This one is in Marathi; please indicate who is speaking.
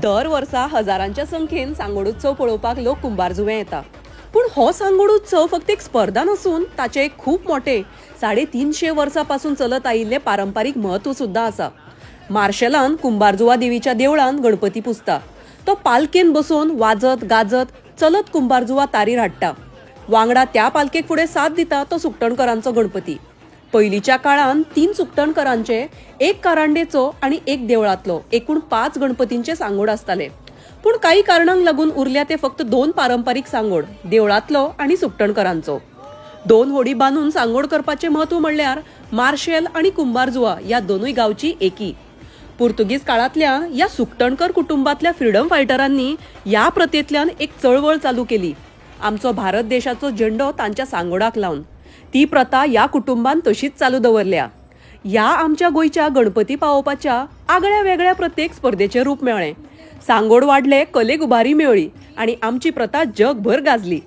Speaker 1: दर वर्सा हजारांच्या संख्येन सांगोड उत्सव पळोवपाक लोक कुंभारजुव्यां येता. पूण हो सांगोड उत्सव फक्त एक स्पर्धा नसून ताचे एक खूप मोठे 350 वर्सांपासून चलत आयिल्ले पारंपारीक महत्व सुद्धा आसा. मार्शेलान कुंभारजुवा देवीच्या देवळान गणपती पुजता. तो पालखेन बसून वाजत गाजत चलत कुंभारजुवा तारीर हाडटा. वांगडा त्या पालखेक फुडें साथ दिता तो सुकटणकरांचो गणपती. पयलींच्या काळान 3 सुकटणकरांचे, एक कारांडेचो आणि एक देवळातलो एकूण 5 गणपतींचे सांगोड आसताले. पूण काही कारणांक लागून उरल्या ते फक्त 2 पारंपारीक सांगोड, देवळातलो आणि सुकटणकरांचो. 2 होडी बांदून सांगोड करपाचे महत्व म्हणल्यार मार्शेल आणि कुंभारजुवा या दोनूय गावची एकी. पुर्तुगीज काळातल्या या सुकटणकर कुटुंबातल्या फ्रीडम फायटरांनी या प्रथेंतल्यान एक चळवळ चालू केली. आमचो भारत देशाचो झेंडो तांच्या सांगोडाक लावन ती प्रथा या कुटुंबान तशीच चालू दवरल्या. या आमच्या गोयच्या गणपती पावोवपाच्या आगळ्या वेगळ्या प्रत्येक स्पर्धेचे रूप मेळ्ळें. सांगोड वाडले, कलेक उबारी मेळ्ळी आणि आमची प्रथा जगभर गाजली.